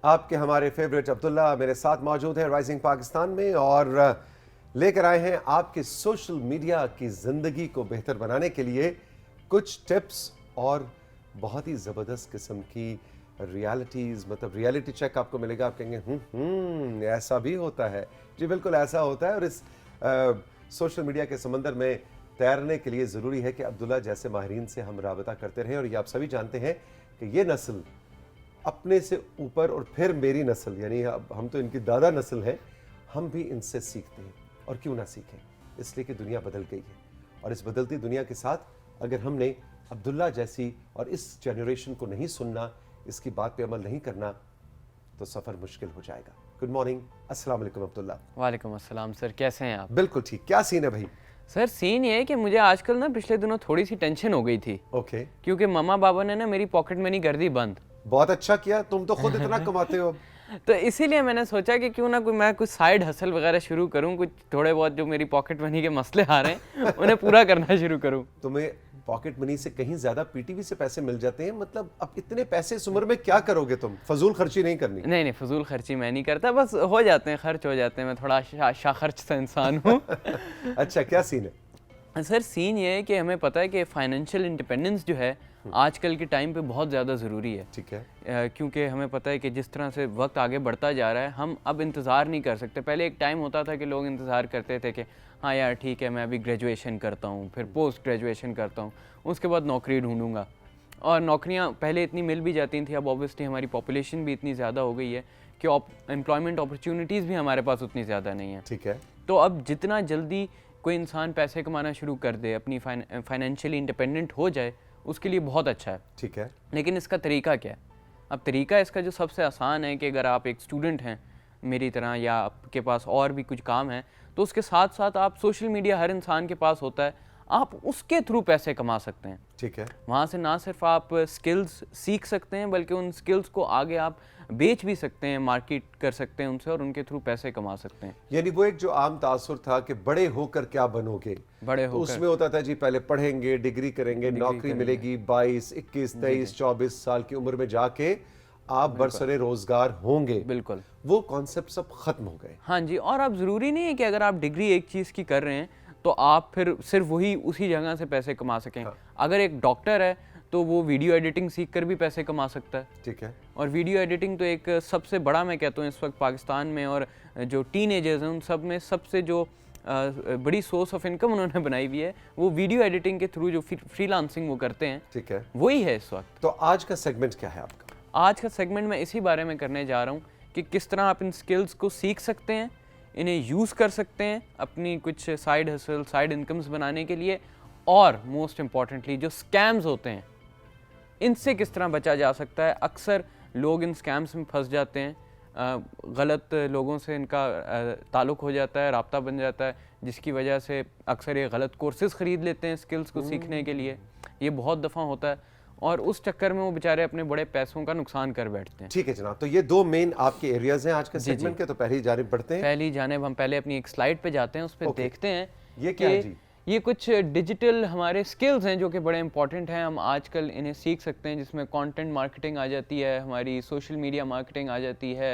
आपके हमारे फेवरेट अब्दुल्ला मेरे साथ मौजूद हैं राइजिंग पाकिस्तान में और लेकर आए हैं आपके सोशल मीडिया की ज़िंदगी को बेहतर बनाने के लिए कुछ टिप्स और बहुत ही ज़बरदस्त किस्म की रियलिटीज़, मतलब रियलिटी चेक आपको मिलेगा। आप कहेंगे ऐसा भी होता है। जी बिल्कुल ऐसा होता है। और इस सोशल मीडिया के समंदर में तैरने के लिए ज़रूरी है कि अब्दुल्ला जैसे माहिरीन से हम राबता करते रहें। और ये आप सभी जानते हैं कि ये नस्ल अपने से ऊपर और फिर मेरी नस्ल, यानी हम तो इनकी दादा नस्ल है, हम भी इनसे सीखते हैं। और क्यों ना सीखें, इसलिए कि दुनिया बदल गई है और इस बदलती दुनिया के साथ अगर हमने अब्दुल्ला जैसी और इस जनरेशन को नहीं सुनना, इसकी बात पे अमल नहीं करना, तो सफ़र मुश्किल हो जाएगा। गुड मॉर्निंग, अस्सलाम वालेकुम अब्दुल्ला। वालेकुम अस्सलाम सर, कैसे हैं आप? बिल्कुल ठीक। क्या सीन है भाई? सर सीन ये है कि मुझे आजकल ना पिछले दिनों थोड़ी सी टेंशन हो गई थी। ओके। क्योंकि मम्मा बाबा ने ना मेरी पॉकेट मनी कर दी बंद। बहुत अच्छा किया, तुम तो खुद इतना कमाते हो। तो इसीलिए मैंने सोचा कि क्यों ना मैं कुछ साइड हसल वगैरह शुरू करूं, कुछ थोड़े बहुत जो मेरी पॉकेट मनी के मसले आ रहे हैं उन्हें पूरा करना शुरू करूं। तुम्हें पॉकेट मनी से कहीं ज्यादा पीटीवी से पैसे मिल जाते हैं। मतलब अब इतने पैसे इस उम्र में क्या करोगे तुम? फजूल खर्ची नहीं करनी। नहीं, फजूल खर्ची मैं नहीं करता, बस हो जाते हैं, खर्च हो जाते हैं। मैं थोड़ा शाखर्च सा इंसान हूँ। अच्छा, क्या सीन है? सर सीन ये है कि हमें पता है कि फाइनेंशियल इंडिपेंडेंस जो है आजकल के टाइम पे बहुत ज़्यादा ज़रूरी है। ठीक है। क्योंकि हमें पता है कि जिस तरह से वक्त आगे बढ़ता जा रहा है, हम अब इंतज़ार नहीं कर सकते। पहले एक टाइम होता था कि लोग इंतज़ार करते थे कि हाँ यार ठीक है, मैं अभी ग्रेजुएशन करता हूँ, फिर पोस्ट ग्रेजुएशन करता हूँ, उसके बाद नौकरी ढूंढूंगा। और नौकरियाँ पहले इतनी मिल भी जाती थी, अब ऑब्वियसली हमारी पॉपुलेशन भी इतनी ज़्यादा हो गई है कि एम्प्लॉयमेंट अपॉर्चुनिटीज़ भी हमारे पास उतनी ज़्यादा नहीं है। ठीक है। तो अब जितना जल्दी कोई इंसान पैसे कमाना शुरू कर दे, अपनी फाइनेंशियली इंडिपेंडेंट हो जाए, उसके लिए बहुत अच्छा है। ठीक है। लेकिन इसका तरीका क्या है? अब तरीका इसका जो सबसे आसान है कि अगर आप एक स्टूडेंट हैं मेरी तरह, या आपके पास और भी कुछ काम है, तो उसके साथ साथ आप सोशल मीडिया हर इंसान के पास होता है, आप उसके थ्रू पैसे कमा सकते हैं। ठीक है। वहाँ से ना सिर्फ आप स्किल्स सीख सकते हैं, बल्कि उन स्किल्स को आगे आप बेच भी सकते हैं, मार्केट कर सकते हैं उनसे, और उनके थ्रू पैसे कमा सकते हैं। यानी वो एक जो आम तासुर था कि बड़े होकर क्या बनोगे, बड़े तो होकर उसमें होता था जी पहले पढ़ेंगे, डिग्री करेंगे, नौकरी मिलेगी, 22, 21, 23, 24 साल की उम्र में जाके आप बरसरे रोजगार होंगे। बिल्कुल वो कॉन्सेप्ट सब खत्म हो गए। हाँ जी। और अब ज़रूरी नहीं है कि अगर आप डिग्री एक चीज़ की कर रहे हैं तो आप फिर सिर्फ वही उसी जगह से पैसे कमा सकें। अगर एक डॉक्टर है तो वो वीडियो एडिटिंग सीख कर भी पैसे कमा सकता है। ठीक है। और वीडियो एडिटिंग तो एक सबसे बड़ा, मैं कहता हूँ इस वक्त पाकिस्तान में, और जो टीनेजर्स हैं उन सब में सबसे जो बड़ी सोर्स ऑफ इनकम उन्होंने बनाई हुई है, वो वीडियो एडिटिंग के थ्रू जो फ्रीलांसिंग वो करते हैं, ठीक है, वही है इस वक्त। तो आज का सेगमेंट क्या है आपका? आज का सेगमेंट मैं इसी बारे में करने जा रहा हूँ कि किस तरह आप इन स्किल्स को सीख सकते हैं, इन्हें यूज़ कर सकते हैं अपनी कुछ साइड हसल, साइड इनकम्स बनाने के लिए, और मोस्ट इम्पॉर्टेंटली जो स्कैम्स होते हैं इनसे किस तरह बचा जा सकता है। अक्सर लोग इन स्कैम्स में फंस जाते हैं, गलत लोगों से इनका ताल्लुक़ हो जाता है, राब्ता बन जाता है, जिसकी वजह से अक्सर ये गलत कोर्सेज़ ख़रीद लेते हैं स्किल्स को सीखने के लिए। ये बहुत दफ़ा होता है और उस चक्कर में वो बेचारे अपने बड़े पैसों का नुकसान कर बैठते हैं। ठीक है जनाब, तो ये दो मेन आपके एरियाज हैं आज के सेगमेंट के, तो पहली जानिब बढ़ते हैं। पहली जानिब हम पहले अपनी एक स्लाइड पे जाते हैं, उस पर देखते हैं ये क्या है जी? ये कुछ डिजिटल हमारे स्किल्स हैं जो कि बड़े इंपॉर्टेंट हैं, हम आजकल इन्हें सीख सकते हैं, जिसमें कंटेंट मार्केटिंग आ जाती है, हमारी सोशल मीडिया मार्केटिंग आ जाती है,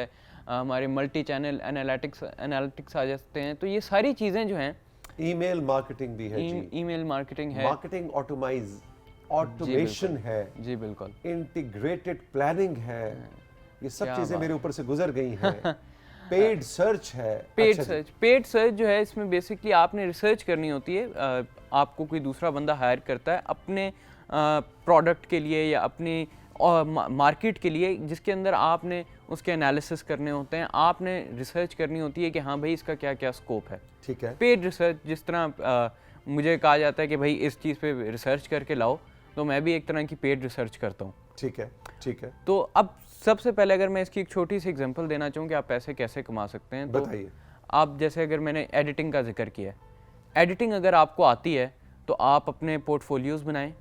हमारे मल्टी चैनल एनालिटिक्स आ जाते हैं। तो ये सारी चीज़ें जो हैं, ईमेल मार्केटिंग भी है जी, ईमेल मार्केटिंग है, मार्केटिंग ऑटोमेशन है जी, बिल्कुल, इंटीग्रेटेड प्लानिंग है, ये सब चीजें मेरे ऊपर से गुजर गई हैं। पेड सर्च है। पेड सर्च जो है, इसमें बेसिकली आपने रिसर्च करनी होती है। आपको कोई दूसरा बंदा हायर करता है अपने प्रोडक्ट के लिए या अपनी मार्केट के लिए, जिसके अंदर आपने उसके एनालिसिस करने होते हैं, आपने रिसर्च करनी होती है कि हाँ भाई इसका क्या क्या स्कोप है। ठीक है। पेड रिसर्च, जिस तरह मुझे कहा जाता है कि भाई इस चीज़ पे रिसर्च करके लाओ, तो मैं भी एक तरह की पेड रिसर्च करता हूँ। ठीक है, ठीक है। तो अब सबसे पहले अगर मैं इसकी एक छोटी सी एग्जांपल देना चाहूँ कि आप पैसे कैसे कमा सकते हैं, तो बताइए। आप जैसे अगर मैंने एडिटिंग का जिक्र किया है, एडिटिंग अगर आपको आती है तो आप अपने पोर्टफोलियोज़ बनाएं,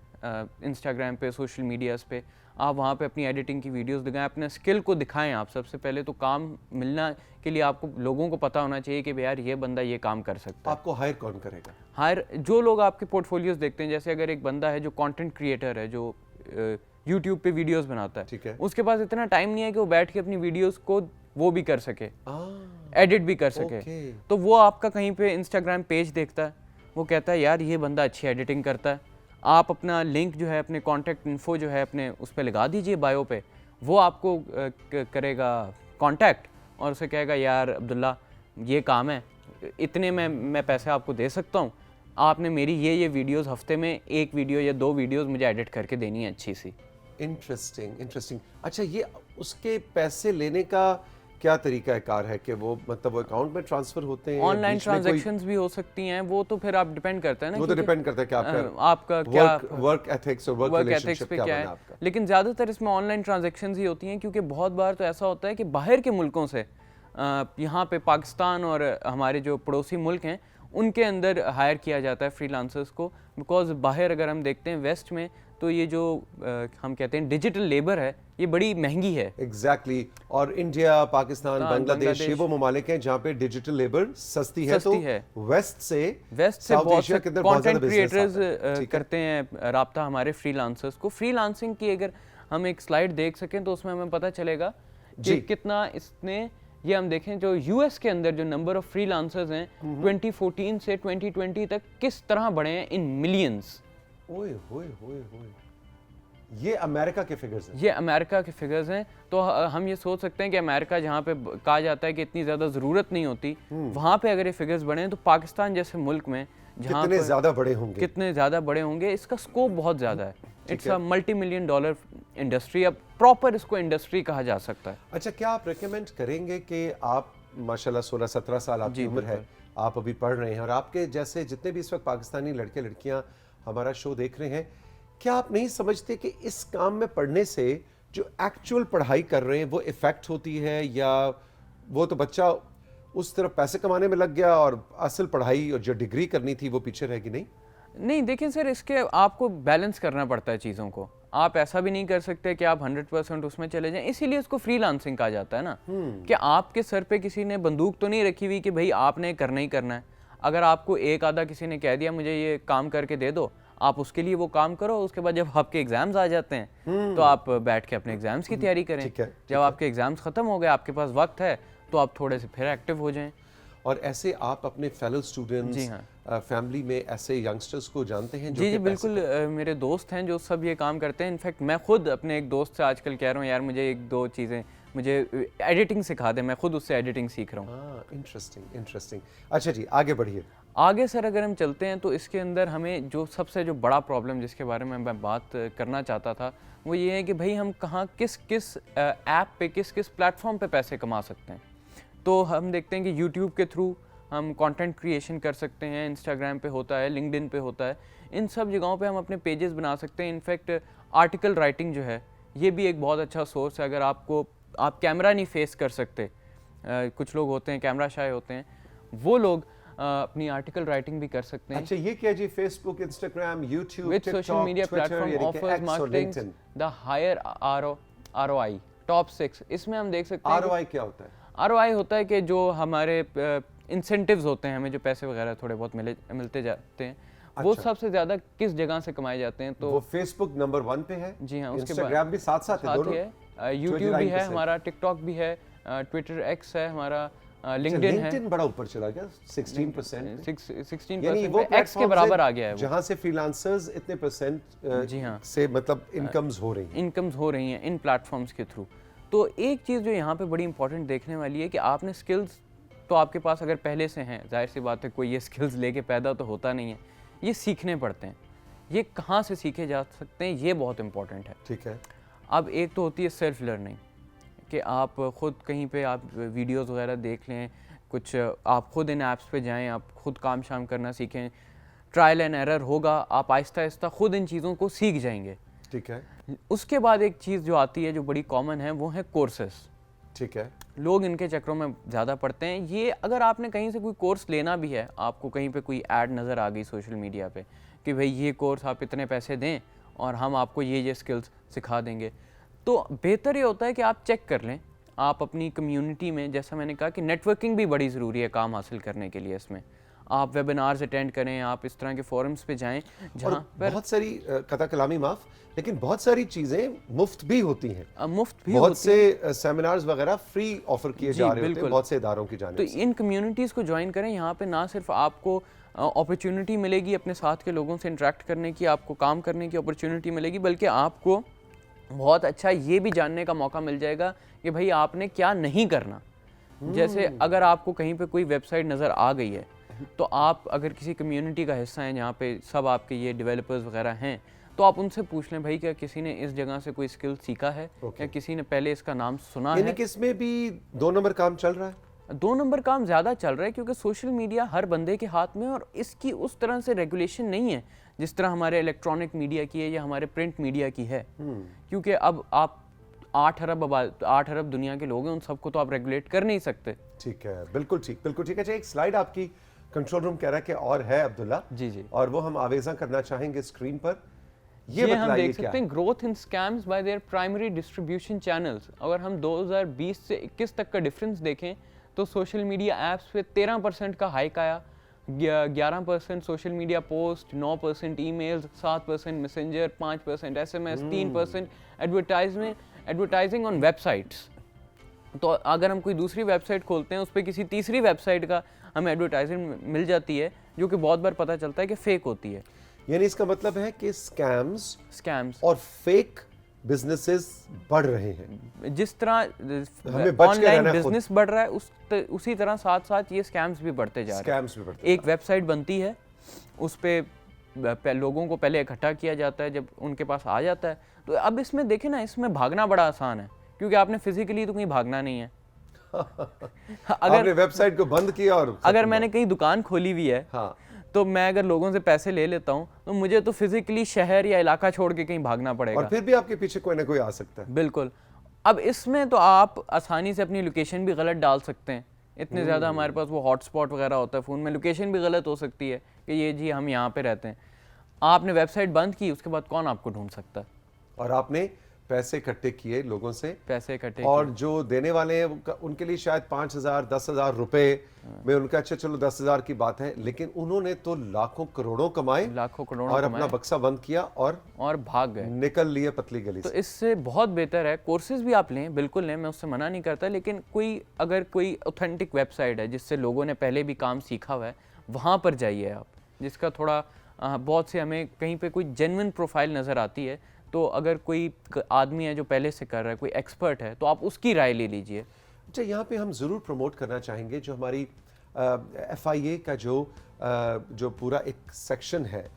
इंस्टाग्राम पे, सोशल मीडियाज़ पे, आप वहाँ पे अपनी एडिटिंग की वीडियोस दिखाएं, अपने स्किल को दिखाएं। आप सबसे पहले तो काम मिलना के लिए आपको लोगों को पता होना चाहिए कि यार ये बंदा ये काम कर सकता है। आपको हायर कौन करेगा? हायर जो लोग आपके पोर्टफोलियोज़ देखते हैं, जैसे अगर एक बंदा है जो कंटेंट क्रिएटर है, जो यूट्यूब पे वीडियोस बनाता है, ठीक है। उसके पास इतना टाइम नहीं है कि वो बैठ के अपनी वीडियोस को वो भी कर सके, एडिट भी कर सके। तो वो आपका कहीं पे इंस्टाग्राम पेज देखता है, वो कहता है यार ये बंदा अच्छी एडिटिंग करता है, आप अपना लिंक जो है, अपने कॉन्टैक्ट इन्फो जो है अपने उस पर लगा दीजिए बायो पे, वो आपको करेगा कांटेक्ट और उसे कहेगा यार अब्दुल्ला ये काम है, इतने में मैं पैसे आपको दे सकता हूँ, आपने मेरी ये वीडियोस हफ्ते में 1 वीडियो या 2 वीडियोस मुझे एडिट करके देनी है अच्छी सी। इंटरेस्टिंग। अच्छा, ये उसके पैसे लेने का क्या तरीका कार है कि वो मतलब वो अकाउंट में ट्रांसफर होते हैं, ऑनलाइन ट्रांजैक्शंस भी हो सकती हैं, वो तो फिर आप डिपेंड करता है ना, वो तो डिपेंड करता है कि आपका क्या वर्क एथिक्स और वर्क रिलेशनशिप पे क्या क्या बना है। आपका। लेकिन ज़्यादातर इसमें ऑनलाइन ट्रांजैक्शंस ही होती हैं, क्योंकि बहुत बार तो ऐसा होता है कि बाहर के मुल्कों से यहाँ पे पाकिस्तान और हमारे जो पड़ोसी मुल्क हैं उनके अंदर हायर किया जाता है फ्रीलांसर्स को, बिकॉज बाहर अगर हम देखते हैं वेस्ट में तो ये जो हम कहते हैं डिजिटल लेबर है ये बड़ी महंगी है। एग्जैक्टली और इंडिया, पाकिस्तान, बांग्लादेश ये वो ममालिक हैं जहाँ पे डिजिटल लेबर सस्ती है। तो वेस्ट से बहुत से कंटेंट क्रिएटर्स करते हैं राब्ता हमारे फ्रीलांसर्स को। फ्रीलांसिंग की अगर हम एक स्लाइड देख सकें तो उसमें हमें पता चलेगा कि कितना इसने, ये हम देखें जो यूएस के अंदर जो नंबर ऑफ फ्रीलांसर्स हैं 2014 से 2020 तक किस तरह बढ़े हैं इन मिलियंस। ओए होए होए होए, ये अमेरिका के फिगर्स हैं। ये अमेरिका के फिगर्स हैं। तो हम ये सोच सकते हैं कि अमेरिका जहाँ पे कहा जाता है कि इतनी ज़्यादा ज़रूरत नहीं होती, वहाँ पे अगर ये फिगर्स बढ़े हैं तो पाकिस्तान जैसे मुल्क में जहाँ कितने ज़्यादा बड़े होंगे, इसका स्कोप बहुत ज़्यादा है। इट्स अ $multi-million इंडस्ट्री, अब प्रॉपर इसको इंडस्ट्री कहा जा सकता है। अच्छा, क्या आप रिकमेंड करेंगे कि आप माशाल्लाह 16-17 साल आपकी उम्र है, आप अभी पढ़ रहे हैं और आपके जैसे जितने भी इस वक्त पाकिस्तानी लड़के लड़कियां हमारा शो देख रहे हैं, क्या आप नहीं समझते कि इस काम में पढ़ने से जो एक्चुअल पढ़ाई कर रहे हैं वो इफेक्ट होती है, या वो तो बच्चा उस तरफ पैसे कमाने में लग गया और असल पढ़ाई और जो डिग्री करनी थी वो पीछे रहेगी? नहीं, देखिए सर, इसके आपको बैलेंस करना पड़ता है चीज़ों को। आप ऐसा भी नहीं कर सकते कि आप 100% उसमें चले जाएं, इसीलिए उसको फ्रीलांसिंग कहा जाता है ना, कि आपके सर पे किसी ने बंदूक तो नहीं रखी हुई कि भाई आपने करना ही करना है। अगर आपको एक आधा किसी ने कह दिया मुझे ये काम करके दे दो, आप उसके लिए वो काम करो, उसके बाद जब आपके एग्जाम्स आ जाते हैं तो आप बैठ के अपने एग्जाम्स की तैयारी करें। जब आपके एग्जाम्स खत्म हो गए, आपके पास वक्त है, तो आप थोड़े से फिर एक्टिव हो जाएं। और ऐसे आप अपने फेलो स्टूडेंट्स, फैमिली में ऐसे यंगस्टर्स को जानते हैं? जी बिल्कुल, मेरे दोस्त हैं जो सब ये काम करते हैं। इनफैक्ट मैं खुद अपने एक दोस्त से आजकल कह रहा हूँ यार मुझे 1-2 चीज़ें, मुझे एडिटिंग सिखा दे, मैं खुद उससे एडिटिंग सीख रहा हूँ। इंटरेस्टिंग। अच्छा जी, आगे बढ़िए। आगे सर अगर हम चलते हैं तो इसके अंदर हमें जो सबसे जो बड़ा प्रॉब्लम जिसके बारे में मैं बात करना चाहता था वो ये है कि भाई हम कहाँ किस ऐप पे किस प्लेटफॉर्म पे पैसे कमा सकते हैं। तो हम देखते हैं कि यूट्यूब के थ्रू हम कंटेंट क्रिएशन कर सकते हैं, इंस्टाग्राम पे होता है, लिंक्डइन पे होता है, इन सब जगहों पे हम अपने पेजेस बना सकते हैं। इनफैक्ट आर्टिकल राइटिंग जो है ये भी एक बहुत अच्छा सोर्स है। अगर आप कैमरा नहीं फेस कर सकते, कुछ लोग होते हैं कैमरा शाय होते हैं, वो लोग अपनी आर्टिकल राइटिंग भी कर सकते हैं। अच्छा, ये क्या जी? Facebook, Instagram, YouTube, TikTok, social media platform offers marketing the higher ROI top 6। इसमें हम देख सकते हैं ROI क्या होता है? ROI होता है कि जो हमारे इंसेंटिव्स होते हैं, हमें जो पैसे वगैरह थोड़े बहुत मिलते जाते हैं, वो सबसे ज्यादा किस जगह से कमाए जाते हैं। तो वो फेसबुक नंबर 1 पे है। जी हाँ, उसके इंस्टाग्राम भी साथ है, दोनों है, यूट्यूब भी है हमारा, टिकटॉक भी है, ट्विटर X है हमारा, लिंक्डइन है। बड़ा ऊपर चला गया, 16%, 16% X के बराबर आ गया है, जहां से फ्रीलांसर्स इतने परसेंट जी हाँ से मतलब इनकम्स हो रही हैं इन प्लेटफॉर्म्स के थ्रू। तो एक चीज़ जो यहाँ पे बड़ी इंपॉर्टेंट देखने वाली है कि आपने स्किल्स तो आपके पास अगर पहले से हैं, जाहिर सी बात है कोई ये स्किल्स लेके पैदा तो होता नहीं है, ये सीखने पड़ते हैं। ये कहाँ से सीखे जा सकते हैं, ये बहुत इंपॉर्टेंट है। ठीक है। अब एक तो होती है सेल्फ लर्निंग, कि आप खुद कहीं पे आप वीडियोस वगैरह देख लें, कुछ आप खुद इन ऐप्स पे जाएं, आप खुद काम शाम करना सीखें, ट्रायल एंड एरर होगा, आप आहिस्ता आहिस्ता खुद इन चीज़ों को सीख जाएंगे। ठीक है। उसके बाद एक चीज़ जो आती है जो बड़ी कॉमन है वो है कोर्सेस। ठीक है। लोग इनके चक्रों में ज़्यादा पढ़ते हैं। ये अगर आपने कहीं से कोई कोर्स लेना भी है, आपको कहीं पे कोई ऐड नज़र आ गई सोशल मीडिया पे कि भाई ये कोर्स आप इतने पैसे दें और हम आपको ये स्किल्स सिखा देंगे, तो बेहतर ये होता है कि आप चेक कर लें आप अपनी कम्युनिटी में। जैसा मैंने कहा कि नेटवर्किंग भी बड़ी ज़रूरी है काम हासिल करने के लिए। इसमें आप वेबिनार्स अटेंड करें, आप इस तरह के फोरम्स पे जाएं जहां पर बहुत सारी कथा कलामी माफ, लेकिन बहुत सारी चीजें मुफ्त भी होती हैं। मुफ्त भी बहुत होती से सेमिनार्स वगैरह फ्री ऑफर किए जी, जा रहे होते हैं बिल्कुल। बहुत से इदारों की जानिब तो से। इन कम्युनिटीज़ को ज्वाइन करें। यहाँ पे ना सिर्फ आपको अपॉर्चुनिटी मिलेगी अपने साथ के लोगों से इंटरेक्ट करने की, आपको काम करने की अपॉर्चुनिटी मिलेगी, बल्कि आपको बहुत अच्छा ये भी जानने का मौका मिल जाएगा कि भाई आपने क्या नहीं करना। जैसे अगर आपको कहीं पे कोई वेबसाइट नज़र आ गई है, तो आप अगर किसी कम्युनिटी का हिस्सा हैं जहाँ पे सब आपके ये डेवलपर्स वगैरह हैं, तो आप उनसे पूछ लें भाई क्या किसी ने इस जगह से कोई स्किल सीखा है, या किसी ने पहले इसका नाम सुना यानी है। कि इसमें भी 2 नंबर काम चल रहा है। 2 नंबर काम ज़्यादा चल रहा है क्योंकि सोशल मीडिया हर बंदे के हाथ में, और इसकी उस तरह से रेगुलेशन नहीं है जिस तरह हमारे इलेक्ट्रॉनिक मीडिया की है या हमारे प्रिंट मीडिया की है। क्योंकि अब आप 8 अरब दुनिया के लोग हैं, उन सबको तो आप रेगुलेट कर नहीं सकते। ठीक है, बिल्कुल ठीक, बिल्कुल ठीक है। अच्छा, एक स्लाइड आपकी कंट्रोल रूम कह रहा है कि और है अब्दुल्ला, जी जी, और वो हम आवेजा करना चाहेंगे स्क्रीन पर। ये हम बतलाइए देख क्या सकते हैं growth in scams bye there primary distribution channels. अगर हम 2020 से 21 तक का डिफरेंस देखें तो सोशल मीडिया ऐप्स पे 13% का हाइक आया, 11% social media post, 9% emails, 7% messenger, 5% SMS, 3% advertising on websites. तो अगर हम कोई दूसरी वेबसाइट खोलते हैं, उस पर किसी तीसरी वेबसाइट का हमें एडवर्टाइजिंग मिल जाती है, जो कि बहुत बार पता चलता है कि फेक होती है। यानी इसका मतलब है कि स्कैम्स और फेक बिजनेसेस बढ़ रहे हैं। जिस तरह हमें बच के ऑनलाइन रहना है खुद। बिजनेस बढ़ रहा है, उसी तरह साथ साथ ये स्कैम्स भी बढ़ते जा रहे हैं। स्कैम्स भी बढ़ते एक वेबसाइट बनती है, उस पे लोगों को पहले इकट्ठा किया जाता है, जब उनके पास आ जाता है तो अब इसमें देखें ना, इसमें भागना बड़ा आसान है क्योंकि आपने फिजिकली तो कहीं भागना नहीं है। आपने वेबसाइट को बंद किया और अगर मैंने कहीं दुकान खोली हुई है, हाँ, तो मैं अगर लोगों से पैसे ले लेता हूँ तो मुझे तो फिजिकली शहर या इलाका छोड़ के कहीं भागना पड़ेगा, और फिर भी आपके पीछे कोई ना कोई आ सकता है। बिल्कुल। अब इसमें तो आप आसानी से अपनी लोकेशन भी गलत डाल सकते हैं। इतने ज़्यादा हमारे पास वो हॉटस्पॉट वगैरह होता है फ़ोन में, लोकेशन भी गलत हो सकती है कि ये जी हम यहाँ पे रहते हैं। आपने वेबसाइट बंद की, उसके बाद कौन आपको ढूंढ सकता है। और आपने पैसे इकट्ठे किए लोगों से, पैसे इकट्ठे और जो देने वाले हैं उनके लिए शायद 5,000 10,000 रुपए में उनका, अच्छा चलो 10,000 की बात है, लेकिन उन्होंने तो लाखों करोड़ों कमाए, लाखों करोड़ों और कमाए अपना बक्सा बंद किया और भाग गए, निकल लिए पतली गली तो से। इससे बहुत बेहतर है कोर्सेज भी आप लें, बिल्कुल लें, मैं उससे मना नहीं करता, लेकिन अगर कोई ऑथेंटिक वेबसाइट है जिससे लोगों ने पहले भी काम सीखा हुआ है, वहाँ पर जाइए आप, जिसका थोड़ा बहुत से हमें कहीं पे कोई जेन्युइन प्रोफाइल नज़र आती है, तो अगर कोई आदमी है जो पहले से कर रहा है, कोई एक्सपर्ट है, तो आप उसकी राय ले लीजिए। अच्छा, यहाँ पे हम ज़रूर प्रमोट करना चाहेंगे जो हमारी FIA का जो पूरा एक सेक्शन है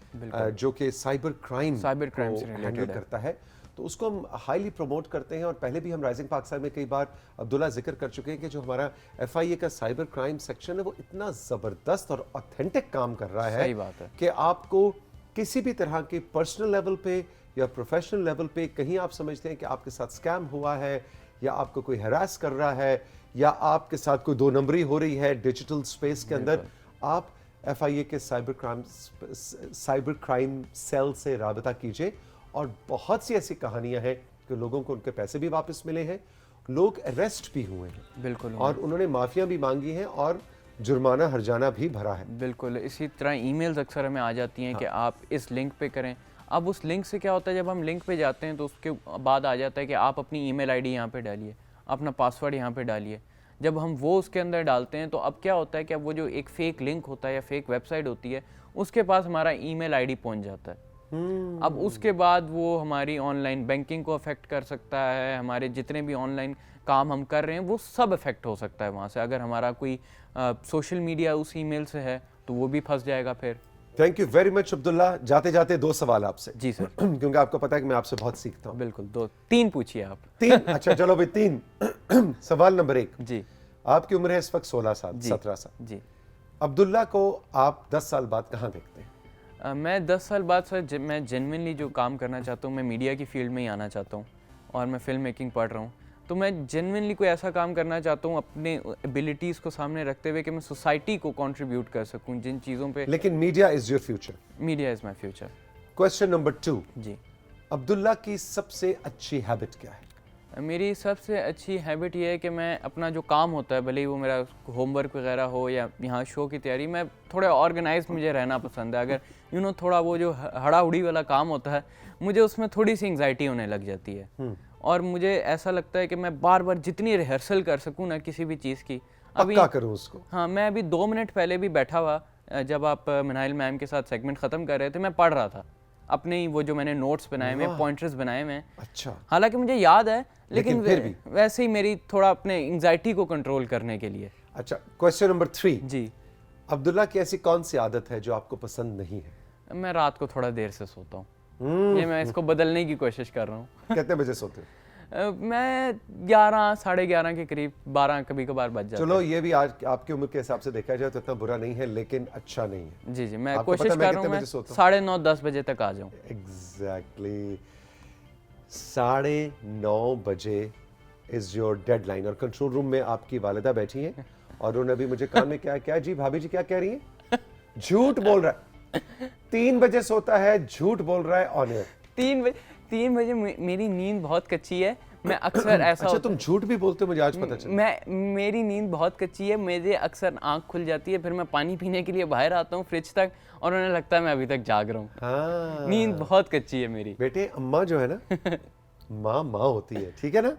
जो कि साइबर क्राइम से हैंडल रिलेटेड करता है, तो उसको हम हाईली प्रमोट करते हैं। और पहले भी हम राइजिंग पाकिस्तान में कई बार अब्दुल्ला जिक्र कर चुके हैं कि जो हमारा FIA का साइबर क्राइम सेक्शन है वो इतना ज़बरदस्त और ऑथेंटिक काम कर रहा है, सही बात है, कि आपको किसी भी तरह के पर्सनल लेवल पे या प्रोफेशनल लेवल पे कहीं आप समझते हैं कि आपके साथ स्कैम हुआ है, या आपको कोई हरास कर रहा है, या आपके साथ कोई 2 नंबरी हो रही है डिजिटल स्पेस के अंदर, आप FIA के साइबर क्राइम सेल से राबता कीजिए। और बहुत सी ऐसी कहानियां हैं कि लोगों को उनके पैसे भी वापस मिले हैं, लोग अरेस्ट भी हुए हैं, बिल्कुल, और उन्होंने माफिया भी मांगी हैं और जुर्माना हर्जाना भी भरा है। बिल्कुल। इसी तरह ईमेल्स अक्सर हमें आ जाती हैं कि आप इस लिंक पे करें। अब उस लिंक से क्या होता है, जब हम लिंक पे जाते हैं तो उसके बाद आ जाता है कि आप अपनी ईमेल आईडी यहाँ पे डालिए, अपना पासवर्ड यहाँ पे डालिए। जब हम वो उसके अंदर डालते हैं तो अब क्या होता है कि अब वो जो एक फ़ेक लिंक होता है या फेक वेबसाइट होती है, उसके पास हमारा ईमेल आईडी पहुँच जाता है। अब उसके बाद वो हमारी ऑनलाइन बैंकिंग को अफेक्ट कर सकता है, हमारे जितने भी ऑनलाइन काम हम कर रहे हैं वो सब अफेक्ट हो सकता है वहाँ से। अगर हमारा कोई सोशल मीडिया उस ईमेल से है तो वो भी फंस जाएगा फिर। Thank you very much Abdullah. जाते जाते 2 सवाल आपसे। जी सर। क्योंकि आपको पता है कि मैं आपसे बहुत सीखता हूँ। बिल्कुल, 3 पूछिए आप। 3? अच्छा चलो भाई 3। सवाल नंबर 1, जी, आपकी उम्र है इस वक्त 16 साल, 17 साल। जी। अब्दुल्ला को आप 10 साल बाद कहाँ देखते हैं? मैं 10 साल बाद सर, मैं जेन्युइनली जो काम करना चाहता हूँ, मैं मीडिया की फील्ड में ही आना चाहता हूँ, और मैं फिल्म मेकिंग पढ़ रहा हूँ। तो मैं जेन्युइनली कोई ऐसा काम करना चाहता हूँ अपने एबिलिटीज़ को सामने रखते हुए कि मैं सोसाइटी को कंट्रीब्यूट कर सकूँ जिन चीज़ों पे। लेकिन media is your future. Media is my future. Question number 2, जी। अब्दुल्ला की सबसे अच्छी हैबिट क्या है? मेरी सबसे अच्छी हैबिट ये है कि मैं अपना जो काम होता है, भले ही वो मेरा होमवर्क वगैरह हो या यहाँ शो की तैयारी, मैं थोड़ा ऑर्गेनाइज मुझे रहना पसंद है। अगर थोड़ा वो जो हड़ाउड़ी वाला काम होता है, मुझे उसमें थोड़ी सी एंग्जाइटी होने लग जाती है। और मुझे ऐसा लगता है कि मैं बार बार जितनी रिहर्सल कर सकूँ ना किसी भी चीज़ की, पक्का करूँ उसको। हाँ, मैं अभी 2 मिनट पहले भी बैठा हुआ, जब आप मिनाइल मैम के साथ सेगमेंट ख़त्म कर रहे थे, मैं पढ़ रहा था अपने ही वो जो मैंने नोट्स बनाए हुए, पॉइंटर्स बनाए हुए। अच्छा। हालांकि मुझे याद है, लेकिन फिर भी वैसे ही मेरी थोड़ा अपने एंग्जाइटी को कंट्रोल करने के लिए। अच्छा, क्वेश्चन नंबर 3 जी। अब्दुल्ला की ऐसी कौन सी आदत है जो आपको पसंद नहीं है? मैं रात को थोड़ा देर से सोता हूँ। ये मैं इसको बदलने की कोशिश कर रहा हूँ। कितने बजे सोते हो? मैं 11, साढ़े 11 के करीब, 12 कभी कभार बज जाता है। चलो, ये भी आज आपकी उम्र के हिसाब से देखा जाए तो इतना बुरा नहीं है, लेकिन अच्छा नहीं है। जी जी, मैं आपको कोशिश पता है मैं कर रहा हूँ कितने मैं बजे सोता हूँ? 9:30, 10 बजे तक आ जाऊँ। एग्जैक्टली 9:30 बजे इज योर डेडलाइन। और कंट्रोल रूम में आपकी वालिदा बैठी हैं और उन्होंने अभी मुझे कान में क्या क्या जी भाभी जी क्या कह रही है? झूठ बोल रहा है। 3 बजे सोता है, झूठ बोल रहा है ऑन एयर। 3 बजे मेरी नींद बहुत कच्ची है। मैं अक्सर ऐसा अच्छा, तुम झूठ भी बोलते हो, मुझे आज पता चला। मेरी नींद बहुत कच्ची है। मेरे अक्सर आंख खुल जाती है, फिर मैं पानी पीने के लिए बाहर आता हूँ फ्रिज तक, और उन्हें लगता है मैं अभी तक जाग रहा हूँ। हाँ। नींद बहुत कच्ची है मेरी। बेटे, अम्मा जो है ना माँ होती है, ठीक है ना?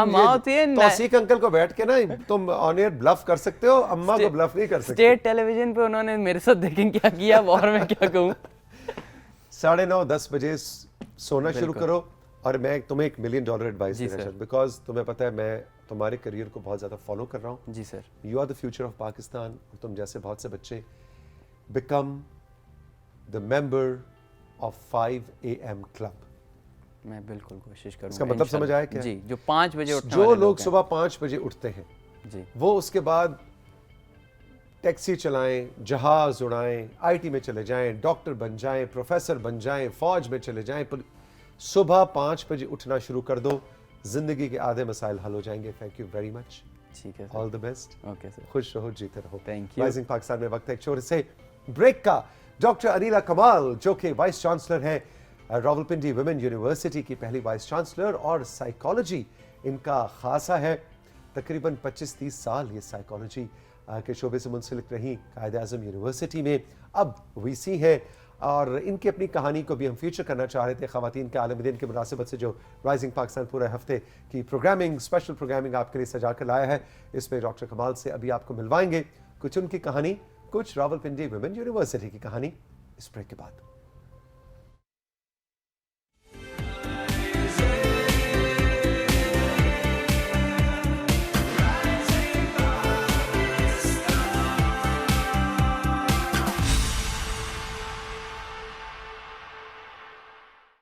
माँ होती है। तौसीक अंकल को बैठ के ना तुम ऑन एयर ब्लफ कर सकते हो, अम्मा को ब्लफ नहीं कर सकते। स्टेट टेलीविजन पे उन्होंने मेरे साथ देखें क्या किया, और मैं क्या कहूँ। 9:30, 10 बजे सोना शुरू करो। और मैं तुम्हें $1 मिलियन एडवाइस देना चाहता हूँ, बिकॉज तुम्हें पता है मैं तुम्हारे करियर को बहुत ज्यादा फॉलो कर रहा हूँ। जी sir. You are the future of Pakistan. और तुम जैसे बहुत से बच्चे become the member of 5 AM club. मैं बिल्कुल कोशिश करूंगा। इसका मतलब समझ आया क्या? जी, जो 5 बजे उठने जो वाले लोग सुबह 5 बजे उठते हैं जी, वो उसके बाद टैक्सी चलाएं, जहाज उड़ाएं, IT में चले जाएं, डॉक्टर बन जाएं, प्रोफेसर बन जाएं, फौज में चले जाएं, सुबह 5 बजे उठना शुरू कर दो, जिंदगी के आधे मसाइल हल हो जाएंगे। Thank you very much. ठीक है, all the best. Okay sir. खुश रहो, जीते रहो। Thank you. राइजिंग पाकिस्तान में वक्त है एक छोटे से ब्रेक का। डॉक्टर अनीला कमाल, जो कि वाइस चांसलर है रावलपिंडी वुमेन यूनिवर्सिटी की पहली वाइस चांसलर, और साइकोलॉजी इनका खासा है। तकरीबन 25-30 साल ये साइकोलॉजी के शोबे से मुंसलिक रही। कायद-ए-आज़म यूनिवर्सिटी में अब वीसी है, और इनकी अपनी कहानी को भी हम फीचर करना चाह रहे थे। ख़वातीन के आलम दिन की मुनासिबत से जो राइजिंग पाकिस्तान पूरे हफ्ते की प्रोग्रामिंग, स्पेशल प्रोग्रामिंग आपके लिए सजा कर लाया है, इसमें डॉक्टर कमाल से अभी आपको मिलवाएंगे कुछ उनकी कहानी, कुछ रावलपिंडी वुमेन यूनिवर्सिटी की कहानी, इस ब्रेक के बाद।